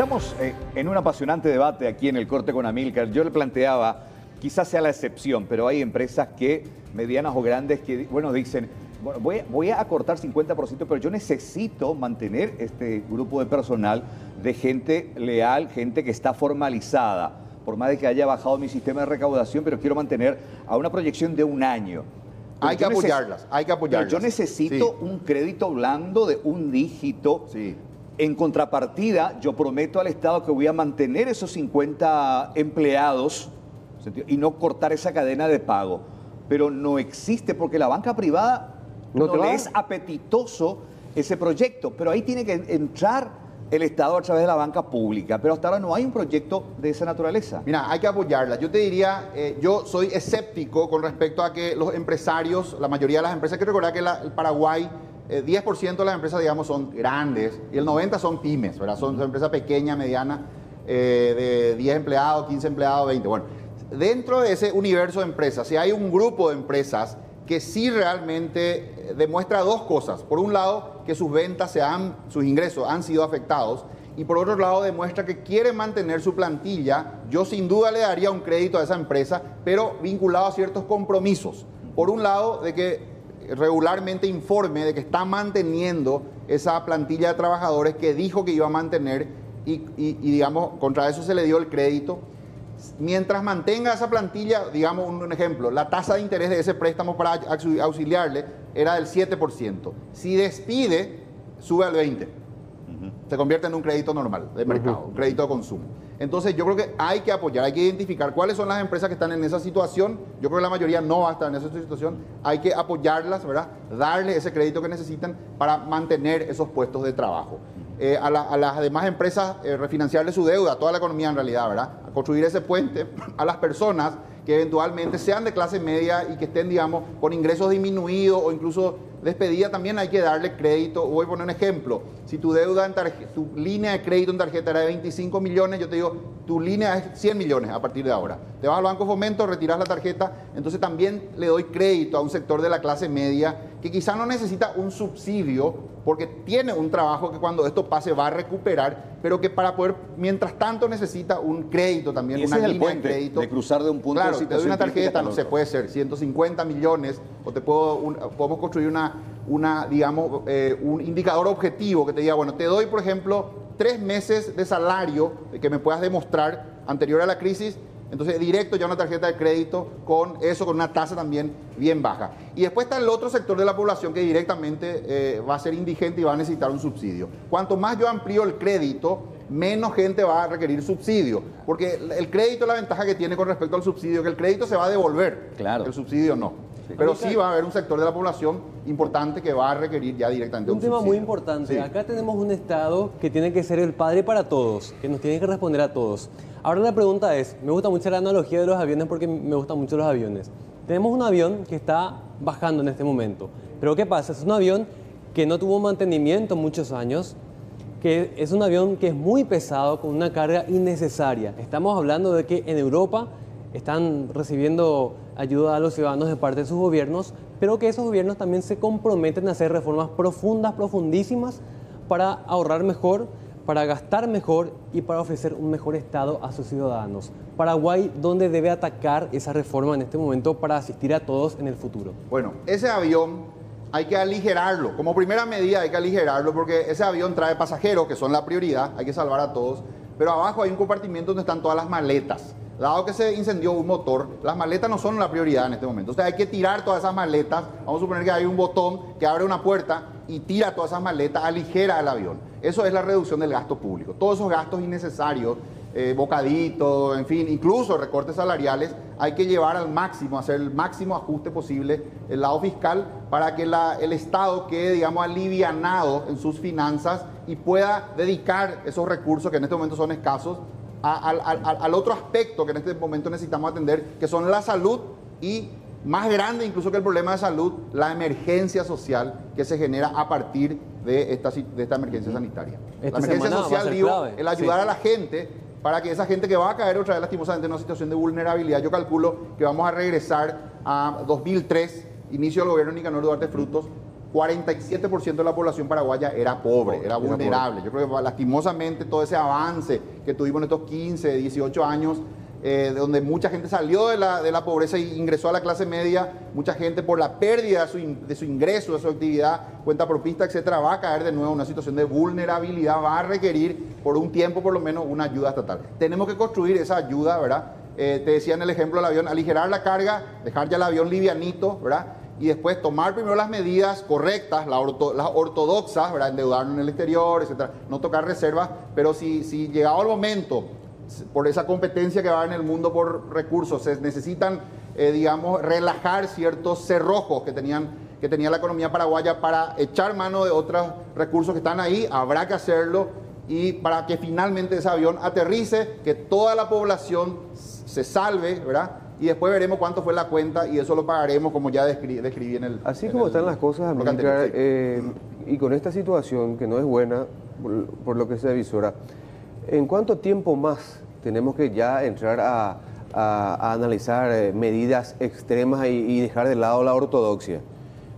Estamos en un apasionante debate aquí en el Corte con Amílcar. Yo le planteaba, quizás sea la excepción, pero hay empresas que, medianas o grandes, que, bueno, dicen, bueno, voy a acortar 50%, pero yo necesito mantener este grupo de personal de gente leal, gente que está formalizada, por más de que haya bajado mi sistema de recaudación, pero quiero mantener a una proyección de un año. Hay que apoyarlas, hay que apoyarlas. Pero yo necesito un crédito blando de un dígito. Sí. En contrapartida, yo prometo al Estado que voy a mantener esos 50 empleados y no cortar esa cadena de pago. Pero no existe porque la banca privada no le es apetitoso ese proyecto. Pero ahí tiene que entrar el Estado a través de la banca pública. Pero hasta ahora no hay un proyecto de esa naturaleza. Mira, hay que apoyarlas. Yo te diría, yo soy escéptico con respecto a que los empresarios, la mayoría de las empresas, hay que recordar que el Paraguay, 10% de las empresas, digamos, son grandes y el 90% son pymes, ¿verdad? Son empresas pequeñas, medianas, de 10 empleados, 15 empleados, 20. Bueno, dentro de ese universo de empresas, si hay un grupo de empresas que sí realmente demuestra dos cosas. Por un lado, que sus ventas, sus ingresos han sido afectados, y por otro lado demuestra que quiere mantener su plantilla. Yo sin duda le daría un crédito a esa empresa, pero vinculado a ciertos compromisos. Por un lado, de que regularmente informe de que está manteniendo esa plantilla de trabajadores que dijo que iba a mantener y digamos, contra eso se le dio el crédito. Mientras mantenga esa plantilla, digamos un ejemplo, la tasa de interés de ese préstamo para auxiliarle era del 7%. Si despide, sube al 20%. Se convierte en un crédito normal de mercado, un crédito de consumo. Entonces yo creo que hay que apoyar, hay que identificar cuáles son las empresas que están en esa situación. Yo creo que la mayoría no va a estar en esa situación. Hay que apoyarlas, ¿verdad? Darles ese crédito que necesitan para mantener esos puestos de trabajo. A las demás empresas, refinanciarle su deuda, a toda la economía en realidad, ¿verdad? A construir ese puente a las personas que eventualmente sean de clase media y que estén, digamos, con ingresos disminuidos o incluso despedida, también hay que darle crédito. Voy a poner un ejemplo. Si tu deuda en tu línea de crédito en tarjeta era de 25 millones, yo te digo, tu línea es 100 millones a partir de ahora. Te vas al Banco Fomento, retiras la tarjeta, entonces también le doy crédito a un sector de la clase media que quizá no necesita un subsidio porque tiene un trabajo que cuando esto pase va a recuperar, pero que para poder, mientras tanto, necesita un crédito también, y una ese es línea el puente, de crédito. de cruzar de un punto claro, de si te doy una tarjeta, no sé, puede ser 150 millones, o podemos construir un indicador objetivo que te diga, bueno, te doy, por ejemplo, 3 meses de salario que me puedas demostrar anterior a la crisis. Entonces, directo ya una tarjeta de crédito con eso, con una tasa también bien baja. Y después está el otro sector de la población que directamente va a ser indigente y va a necesitar un subsidio. Cuanto más yo amplío el crédito, menos gente va a requerir subsidio. Porque el crédito, la ventaja que tiene con respecto al subsidio, que el crédito se va a devolver. Claro. El subsidio no. Sí. Pero sí va a haber un sector de la población importante que va a requerir ya directamente un subsidio. Un tema muy importante. Sí. Acá tenemos un Estado que tiene que ser el padre para todos, que nos tiene que responder a todos. Ahora la pregunta es, me gusta mucho la analogía de los aviones porque me gustan mucho los aviones. Tenemos un avión que está bajando en este momento, pero ¿qué pasa? Es un avión que no tuvo mantenimiento muchos años, que es un avión que es muy pesado, con una carga innecesaria. Estamos hablando de que en Europa están recibiendo ayuda a los ciudadanos de parte de sus gobiernos, pero que esos gobiernos también se comprometen a hacer reformas profundas, profundísimas, para ahorrar mejor, para gastar mejor y para ofrecer un mejor Estado a sus ciudadanos. Paraguay, ¿dónde debe atacar esa reforma en este momento para asistir a todos en el futuro? Bueno, ese avión hay que aligerarlo. Como primera medida hay que aligerarlo porque ese avión trae pasajeros, que son la prioridad, hay que salvar a todos, pero abajo hay un compartimiento donde están todas las maletas. Dado que se incendió un motor, las maletas no son la prioridad en este momento. O sea, hay que tirar todas esas maletas. Vamos a suponer que hay un botón que abre una puerta y tira todas esas maletas, aligera el avión. Eso es la reducción del gasto público. Todos esos gastos innecesarios, bocaditos, en fin, incluso recortes salariales, hay que llevar al máximo, hacer el máximo ajuste posible el lado fiscal para que el Estado quede, digamos, alivianado en sus finanzas y pueda dedicar esos recursos que en este momento son escasos al otro aspecto que en este momento necesitamos atender, que son la salud y, más grande incluso que el problema de salud, la emergencia social que se genera a partir de esta emergencia sanitaria. La emergencia social, digo, el ayudar a la gente para que esa gente que va a caer otra vez lastimosamente en una situación de vulnerabilidad, yo calculo que vamos a regresar a 2003, inicio del gobierno de Nicanor Duarte Frutos, 47% de la población paraguaya era pobre, era vulnerable. Yo creo que lastimosamente todo ese avance que tuvimos en estos 15, 18 años, donde mucha gente salió de la pobreza e ingresó a la clase media, mucha gente por la pérdida de su ingreso, de su actividad, cuenta propista, etcétera, va a caer de nuevo en una situación de vulnerabilidad, va a requerir por un tiempo por lo menos una ayuda estatal. Tenemos que construir esa ayuda, ¿verdad? Te decía en el ejemplo del avión, aligerar la carga, dejar ya el avión livianito, ¿verdad? Y después tomar primero las medidas correctas, las ortodoxas, ¿verdad? Endeudarnos en el exterior, etcétera, no tocar reservas, pero si llegado el momento, por esa competencia que va en el mundo por recursos, se necesitan, digamos, relajar ciertos cerrojos que tenía la economía paraguaya para echar mano de otros recursos que están ahí, habrá que hacerlo, y para que finalmente ese avión aterrice, que toda la población se salve, ¿verdad? Y después veremos cuánto fue la cuenta y eso lo pagaremos, como ya describí en el... Así como están las cosas, Amílcar, y con esta situación que no es buena, por lo que se avisora, ¿en cuánto tiempo más tenemos que ya entrar a analizar medidas extremas y dejar de lado la ortodoxia?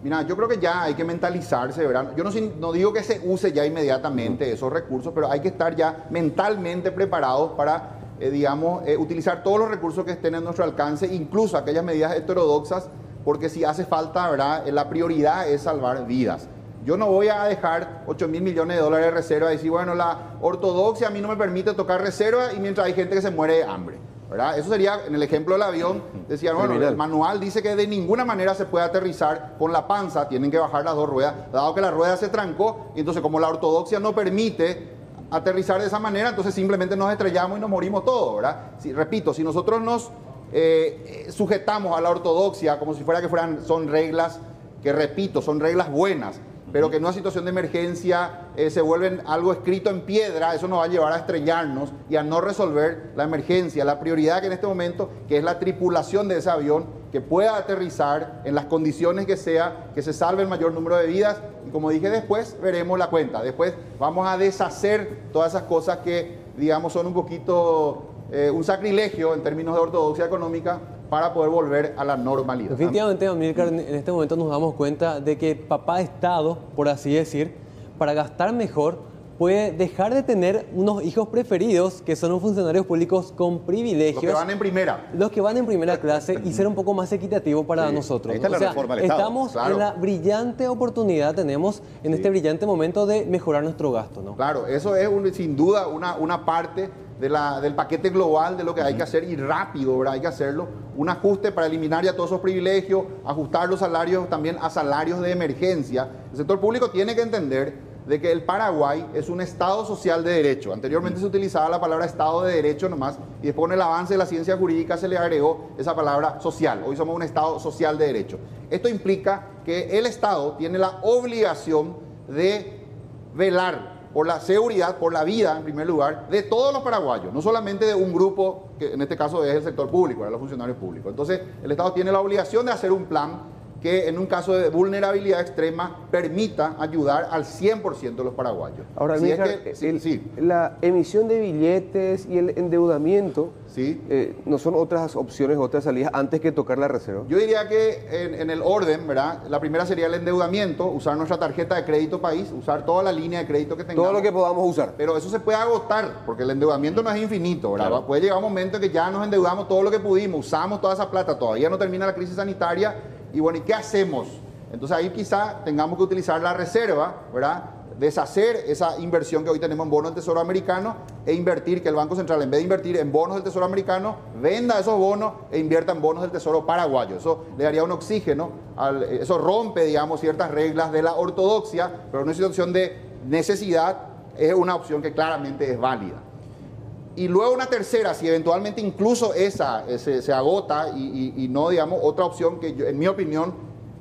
Mira, yo creo que ya hay que mentalizarse, ¿verdad? Yo no digo que se use ya inmediatamente esos recursos, pero hay que estar ya mentalmente preparados para, digamos, utilizar todos los recursos que estén en nuestro alcance, incluso aquellas medidas heterodoxas, porque si hace falta, ¿verdad? La prioridad es salvar vidas. Yo no voy a dejar 8.000 millones de dólares de reserva y decir, bueno, la ortodoxia a mí no me permite tocar reserva y mientras hay gente que se muere de hambre, ¿verdad? Eso sería, en el ejemplo del avión, decían, bueno, el manual dice que de ninguna manera se puede aterrizar con la panza, tienen que bajar las dos ruedas, dado que la rueda se trancó, y entonces como la ortodoxia no permite aterrizar de esa manera, entonces simplemente nos estrellamos y nos morimos todos, ¿verdad? Repito, si nosotros nos sujetamos a la ortodoxia como si son reglas que, repito, son reglas buenas, pero que en una situación de emergencia se vuelven algo escrito en piedra, eso nos va a llevar a estrellarnos y a no resolver la emergencia. La prioridad que en este momento, que es la tripulación de ese avión, que pueda aterrizar en las condiciones que sea, que se salve el mayor número de vidas, y como dije, después veremos la cuenta. Después vamos a deshacer todas esas cosas que, digamos, son un poquito un sacrilegio en términos de ortodoxia económica, para poder volver a la normalidad. Definitivamente, Amílcar, en este momento nos damos cuenta de que papá Estado, por así decir, para gastar mejor, puede dejar de tener unos hijos preferidos, que son los funcionarios públicos con privilegios. Los que van en primera. Los que van en primera clase, y ser un poco más equitativo para nosotros. Ahí está la reforma del Estado. Estamos en la brillante oportunidad, tenemos en este brillante momento de mejorar nuestro gasto, ¿no? Claro, eso es sin duda una parte del paquete global de lo que hay que hacer, y rápido, ¿verdad? Hay que hacerlo. Un ajuste para eliminar ya todos esos privilegios, ajustar los salarios también a salarios de emergencia. El sector público tiene que entender de que el Paraguay es un Estado social de derecho. Anteriormente se utilizaba la palabra Estado de derecho nomás, y después con el avance de la ciencia jurídica se le agregó esa palabra social. Hoy somos un Estado social de derecho. Esto implica que el Estado tiene la obligación de velar por la seguridad, por la vida, en primer lugar, de todos los paraguayos, no solamente de un grupo, que en este caso es el sector público, los funcionarios públicos. Entonces, el Estado tiene la obligación de hacer un plan que en un caso de vulnerabilidad extrema permita ayudar al 100% de los paraguayos. Ahora, la emisión de billetes y el endeudamiento no son otras opciones, otras salidas antes que tocar la reserva. Yo diría que en el orden, ¿verdad? La primera sería el endeudamiento, usar nuestra tarjeta de crédito país, usar toda la línea de crédito que tengamos. Todo lo que podamos usar. Pero eso se puede agotar, porque el endeudamiento no es infinito, ¿verdad? Claro. Puede llegar un momento en que ya nos endeudamos todo lo que pudimos, usamos toda esa plata, todavía no termina la crisis sanitaria. Y bueno, ¿y qué hacemos? Entonces ahí quizá tengamos que utilizar la reserva, ¿verdad? Deshacer esa inversión que hoy tenemos en bonos del Tesoro americano e invertir, que el Banco Central, en vez de invertir en bonos del Tesoro americano, venda esos bonos e invierta en bonos del Tesoro paraguayo. Eso le daría un oxígeno, eso rompe, digamos, ciertas reglas de la ortodoxia, pero en una situación de necesidad es una opción que claramente es válida. Y luego una tercera, si eventualmente incluso esa se agota y no, digamos, otra opción que yo, en mi opinión,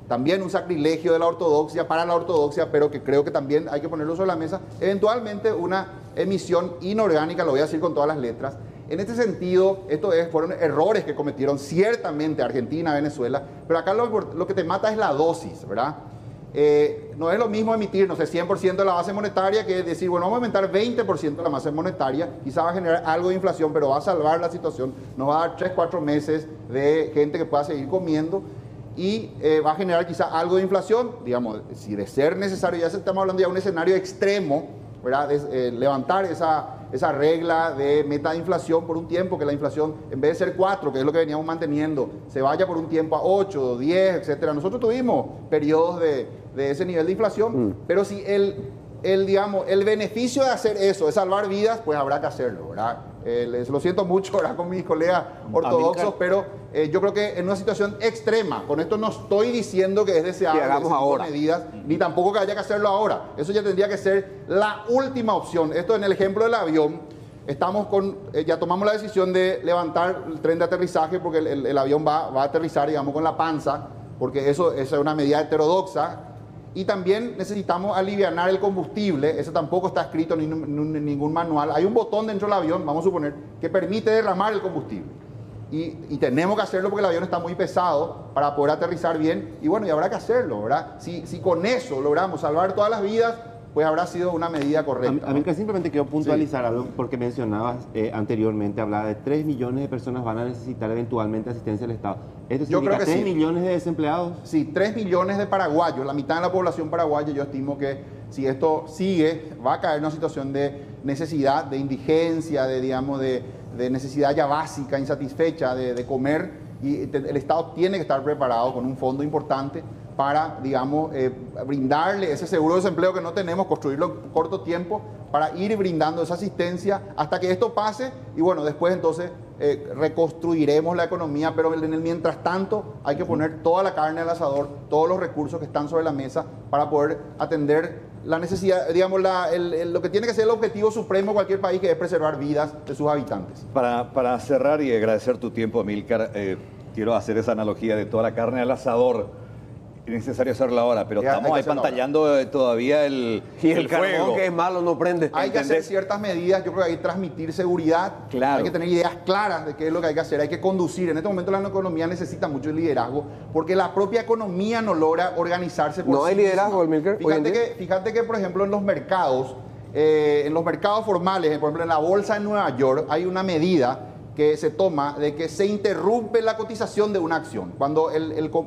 también un sacrilegio de la ortodoxia, para la ortodoxia, pero que creo que también hay que ponerlo sobre la mesa, eventualmente una emisión inorgánica, lo voy a decir con todas las letras. En este sentido, fueron errores que cometieron ciertamente Argentina, Venezuela, pero acá lo que te mata es la dosis, ¿verdad? No es lo mismo emitir, no sé, 100% de la base monetaria que decir, bueno, vamos a aumentar 20% de la base monetaria, quizá va a generar algo de inflación, pero va a salvar la situación, nos va a dar 3, 4 meses de gente que pueda seguir comiendo. y va a generar quizá algo de inflación, digamos, si de ser necesario, ya estamos hablando ya de un escenario extremo, ¿verdad? Levantar esa regla de meta de inflación por un tiempo, que la inflación en vez de ser 4, que es lo que veníamos manteniendo, se vaya por un tiempo a 8, 10, etcétera. Nosotros tuvimos periodos de ese nivel de inflación, pero si digamos, el beneficio de hacer eso es salvar vidas, pues habrá que hacerlo, ¿verdad? Lo siento mucho, ¿verdad?, con mis colegas ortodoxos, pero yo creo que en una situación extrema, con esto no estoy diciendo que es deseable que hagamos ahora medidas, ni tampoco que haya que hacerlo ahora. Eso ya tendría que ser la última opción. Esto en el ejemplo del avión, ya tomamos la decisión de levantar el tren de aterrizaje porque el avión va a aterrizar, digamos, con la panza, porque eso es una medida heterodoxa. Y también necesitamos alivianar el combustible, eso tampoco está escrito en ningún manual. Hay un botón dentro del avión, vamos a suponer, que permite derramar el combustible. Y tenemos que hacerlo porque el avión está muy pesado para poder aterrizar bien. Y bueno, y habrá que hacerlo, ¿verdad? Si con eso logramos salvar todas las vidas, pues habrá sido una medida correcta. A mí que simplemente quiero puntualizar algo, porque mencionabas anteriormente, hablaba de 3 millones de personas van a necesitar eventualmente asistencia del Estado. ¿Esto significa 3 millones de desempleados? Sí, 3 millones de paraguayos, la mitad de la población paraguaya. Yo estimo que si esto sigue, va a caer en una situación de necesidad, de indigencia, de necesidad ya básica, insatisfecha de comer, y el Estado tiene que estar preparado con un fondo importante para, digamos, brindarle ese seguro de desempleo que no tenemos, construirlo en corto tiempo, para ir brindando esa asistencia hasta que esto pase, y bueno, después entonces reconstruiremos la economía, pero en el mientras tanto hay que poner toda la carne al asador, todos los recursos que están sobre la mesa para poder atender la necesidad, digamos, lo que tiene que ser el objetivo supremo de cualquier país, que es preservar vidas de sus habitantes. Para cerrar y agradecer tu tiempo, Amílcar, quiero hacer esa analogía de toda la carne al asador. Es necesario hacerlo ahora, pero estamos ahí pantallando todavía el carbón, fuego. que es malo, no prende. Hay que hacer ciertas medidas, yo creo que hay que transmitir seguridad, claro. Hay que tener ideas claras de qué es lo que hay que hacer, hay que conducir. En este momento la economía necesita mucho liderazgo, porque la propia economía no logra organizarse por No hay liderazgo, Amílcar. Fíjate que, por ejemplo, en los mercados formales, por ejemplo, en la bolsa de Nueva York, hay una medida que se toma de que se interrumpe la cotización de una acción. Cuando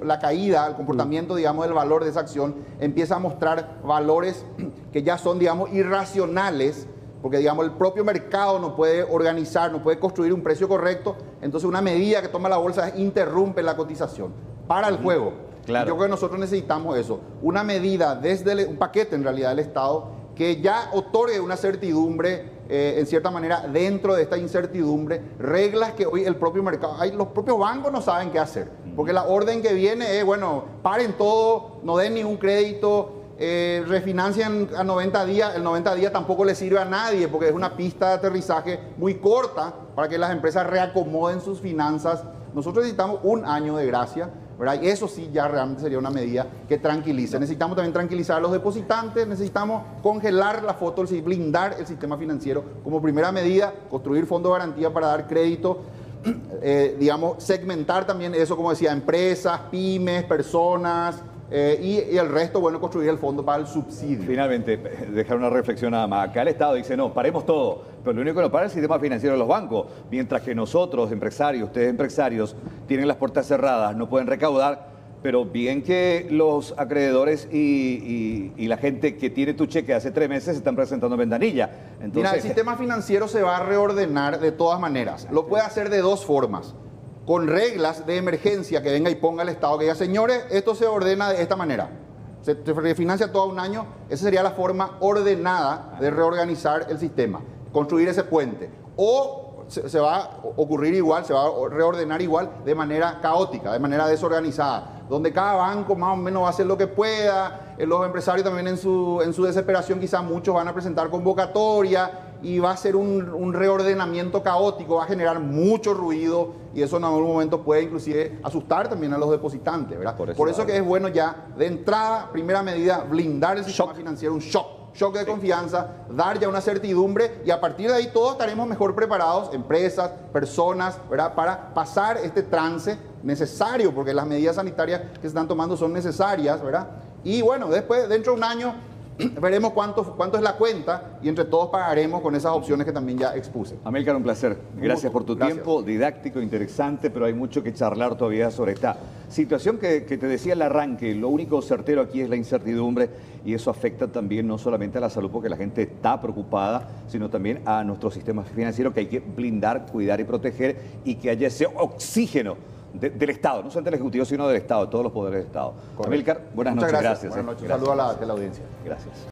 la caída, el comportamiento, digamos, del valor de esa acción empieza a mostrar valores que ya son, digamos, irracionales, porque, digamos, el propio mercado no puede organizar, no puede construir un precio correcto, entonces una medida que toma la bolsa es interrumpe la cotización, para el juego. Claro. Yo creo que nosotros necesitamos eso, una medida desde un paquete en realidad del Estado que ya otorgue una certidumbre, en cierta manera, dentro de esta incertidumbre, reglas que hoy el propio mercado, los propios bancos no saben qué hacer, porque la orden que viene es, bueno, paren todo, no den ningún crédito, refinancian a 90 días, el 90 días tampoco le sirve a nadie, porque es una pista de aterrizaje muy corta para que las empresas reacomoden sus finanzas. Nosotros necesitamos un año de gracia, ¿verdad? Y eso sí ya realmente sería una medida que tranquilice. Necesitamos también tranquilizar a los depositantes, necesitamos congelar la foto, blindar el sistema financiero como primera medida, construir fondos de garantía para dar crédito, digamos, segmentar también eso, como decía, empresas, pymes, personas, y el resto, bueno, construir el fondo para el subsidio. Finalmente, dejar una reflexión nada más. Acá el Estado dice, no, paremos todo, pero lo único que no para es el sistema financiero de los bancos, mientras que nosotros, empresarios, ustedes empresarios, tienen las puertas cerradas, no pueden recaudar, pero bien que los acreedores y la gente que tiene tu cheque hace 3 meses se están presentando en ventanilla. Entonces, mira, el sistema financiero se va a reordenar de todas maneras. Lo puede hacer de dos formas. Con reglas de emergencia que venga y ponga el Estado, que diga, señores, esto se ordena de esta manera. Se refinancia todo un año. Esa sería la forma ordenada de reorganizar el sistema, construir ese puente. O se va a ocurrir igual, se va a reordenar igual de manera caótica, de manera desorganizada, donde cada banco más o menos va a hacer lo que pueda. Los empresarios también en su desesperación, quizás muchos van a presentar convocatoria, y va a ser un reordenamiento caótico, va a generar mucho ruido, y eso en algún momento puede inclusive asustar también a los depositantes, ¿verdad? Por eso que es bueno ya, de entrada, primera medida, blindar el sistema financiero, un shock de confianza, dar ya una certidumbre, y a partir de ahí todos estaremos mejor preparados, empresas, personas, ¿verdad?, para pasar este trance necesario, porque las medidas sanitarias que se están tomando son necesarias, ¿verdad? Y bueno, después, dentro de un año, veremos cuánto es la cuenta, y entre todos pagaremos con esas opciones que también ya expuse. Amílcar, un placer. Gracias por tu tiempo, didáctico, interesante, pero hay mucho que charlar todavía sobre esta situación que te decía al arranque, lo único certero aquí es la incertidumbre y eso afecta también no solamente a la salud porque la gente está preocupada, sino también a nuestro sistema financiero que hay que blindar, cuidar y proteger y que haya ese oxígeno del Estado, no solamente del Ejecutivo, sino del Estado, de todos los poderes del Estado. Amílcar, buenas noches, gracias. Buenas noches, saludos a la audiencia. Gracias.